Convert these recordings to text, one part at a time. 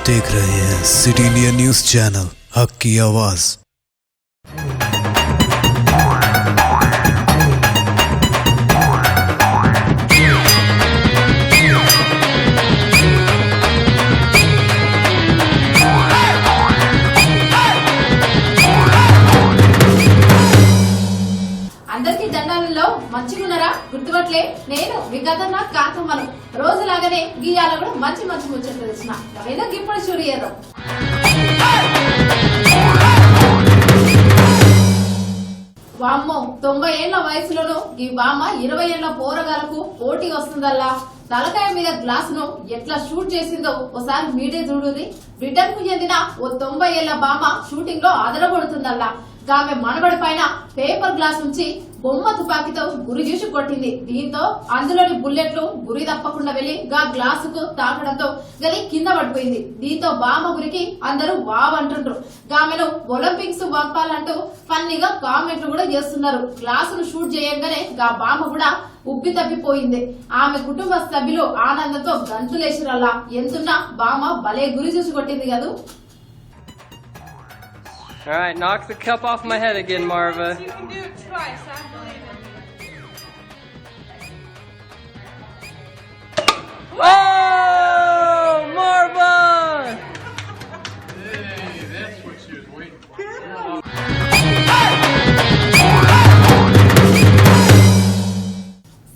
देख रहे हैं सिटी इंडिया न्यूज चैनल हक की आवाज। అందరికీ దండాలలో మంచిగున్నారా? గుర్తుపట్లే నేను విగతన్న కాంతమ్మను. రోజులాగానే గీయాల కూడా మంచి మంచి ముచ్చట్లు తెలిసిన ఏదో ఇప్పుడు చూడేదో. వామ్మో 90 ఏళ్ల వయసులోనూ ఈ బామ్మ 20 ఏళ్ల పోరగాలకు పోటీ వస్తుందల్లా. తలకాయ మీద గ్లాస్ ను ఎట్లా షూట్ చేసిందో ఒకసారి మీడియా చూడుది. బ్రిటన్ కు చెందిన ఓ 90 ఏళ్ల బామ్మ షూటింగ్ లో అదరగొడుతుందల్లా. ఆమె మనబడి పైన పేపర్ గ్లాస్ నుంచి బొమ్మ తుపాకీతో గురి చూసి కొట్టింది. దీంతో అందులోని బుల్లెట్లు గురి తప్పకుండా వెళ్లి గా గ్లాసుకు తాకడంతో గది కింద పడిపోయింది. దీంతో బామ్మ గురికి అందరూ వావ్ అంటుండ్రు. ఆమెను ఒలింపిక్స్ పంపాలంటూ ఫన్నీగా కామెంట్లు కూడా చేస్తున్నారు. గ్లాసును షూట్ చేయంగానే గా బామ్మ కూడా ఉబ్బి తప్పిపోయింది. ఆమె కుటుంబ సభ్యులు ఆనందంతో గంతులేసిరల్లా. ఎంతున్నా బామ్మ భలే గురి చూసి కొట్టింది కదూ. All right, knock the cup off my head again, Marva. You can do it twice, I believe it. Oh, Marva! Hey, that's what she was waiting for.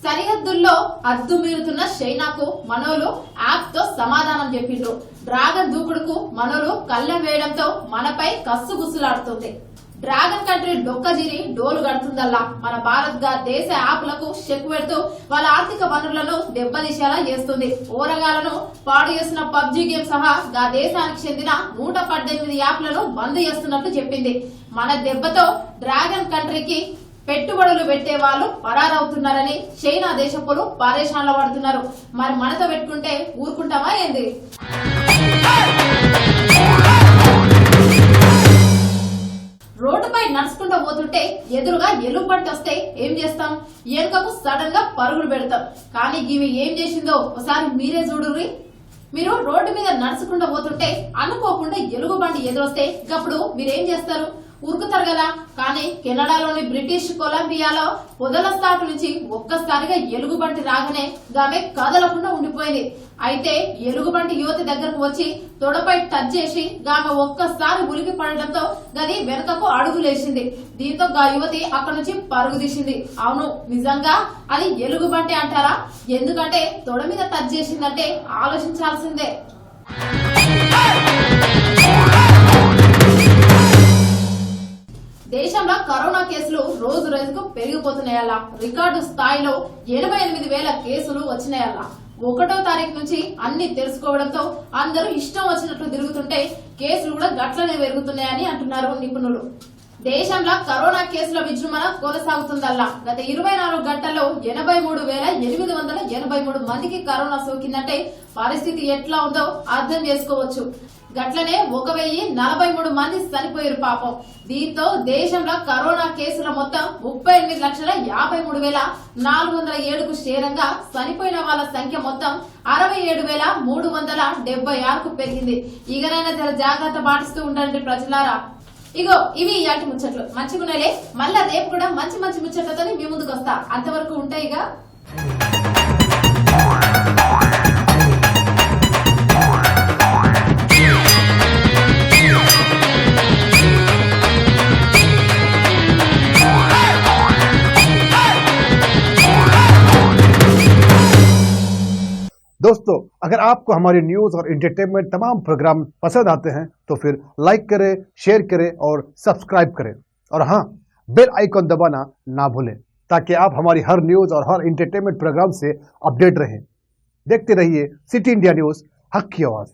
సరిహద్దుల్లో అద్దు మీరుతున్న చైనాకు మనోలు యాప్ తో సమాధానం చెప్పిండ్రు. డ్రాగన్ దూకుడుకు మనోలు కళ్ళెం వేయడంతో మనపై కస్సుగుస్సులాడుతుంది. డ్రాగన్ కంట్రీ డొక్కజిరి డోలు గడుతుందల్లా. మన భారత్ గా దేశ యాప్లకు చెక్ పెడుతూ వాళ్ళ ఆర్థిక వనరులను దెబ్బతీసేలా చేస్తుంది. ఓరగాలను పాడు చేస్తున్న పబ్జీ గేమ్ సహా గా దేశానికి చెందిన 118 యాప్లను బంద్ చేస్తున్నట్టు చెప్పింది. మన దెబ్బతో డ్రాగన్ కంట్రీకి పెట్టుబడులు పెట్టే వాళ్ళు పరారవుతున్నారని చైనా దేశపులు పరేషాన్లు పడుతున్నారు. మరి మనతో పెట్టుకుంటే ఊరుకుంటామా ఏంది? రోడ్డుపై నడుచుకుంటూ పోతుంటే ఎదురుగా ఎలుగుబంటి వస్తే ఏం చేస్తాం? ఎలుకకు సడన్ గా పరుగులు పెడతాం. కానీ ఇవి ఏం చేసిందో ఒకసారి మీరే చూడుర్రి. మీరు రోడ్డు మీద నడుచుకుంటూ పోతుంటే అనుకోకుండా ఎలుగుబంటి ఎదురొస్తే అప్పుడు మీరేం చేస్తారు? ఉరుకుతారు కదా. కానీ కెనడాలోని బ్రిటిష్ కొలంబియాలో పొదల స్టార్ట్ నుంచి ఒక్కసారిగా ఎలుగుబంటి రాగానే ఆమె కదలకుండా ఉండిపోయింది. అయితే ఎలుగుబంటి యువతి దగ్గరకు వచ్చి తొడపై టచ్ చేసి ఆమె ఒక్కసారి ఉలికి పడడంతో గది వెనుకకు అడుగులేసింది. దీంతో గా యువతి అక్కడి నుంచి పరుగు తీసింది. అవును, నిజంగా అది ఎలుగుబంటి అంటారా? ఎందుకంటే తొడ మీద టచ్ చేసిందంటే ఆలోచించాల్సిందే. దేశంలో కరోనా కేసులు రోజు రోజుకు పెరిగిపోతున్నాయల్లా. రికార్డు స్థాయిలో 88,000 కేసులు వచ్చినాయల్లా. 1వ తారీఖు నుంచి అన్ని తెలుసుకోవడంతో అందరూ ఇష్టం వచ్చినట్లు తిరుగుతుంటే కేసులు కూడా గట్లనే పెరుగుతున్నాయని అంటున్నారు నిపుణులు. దేశంలో కరోనా కేసుల విజృంభణ కొనసాగుతుందల్లా. గత 24 గంటల్లో 83,883 మందికి కరోనా సోకిందంటే పరిస్థితి ఎట్లా ఉందో అర్థం చేసుకోవచ్చు. గట్లనే 1,043 మంది చనిపోయారు పాపం. దీంతో దేశంలో కరోనా కేసుల మొత్తం 38,53,407కు చేరంగా చనిపోయిన వాళ్ళ సంఖ్య మొత్తం 67,376కు పెరిగింది. ఇకనైనా జర జాగ్రత్త పాటిస్తూ ఉండండి ప్రజలారా. ఇగో ఇవి ఇయాటి ముచ్చట్లు. మంచిగున్నాలే. మళ్ళా రేపు కూడా మంచి మంచి ముచ్చట్లతో మీ ముందుకు వస్తా. అంతవరకు ఉంటాయిగా. दोस्तों, अगर आपको हमारी न्यूज़ और एंटरटेनमेंट तमाम प्रोग्राम पसंद आते हैं तो फिर लाइक करें, शेयर करें और सब्सक्राइब करें। और हाँ, बेल आइकॉन दबाना ना भूलें ताकि आप हमारी हर न्यूज़ और हर एंटरटेनमेंट प्रोग्राम से अपडेट रहें। देखते रहिए सिटी इंडिया न्यूज़ हक की आवाज़।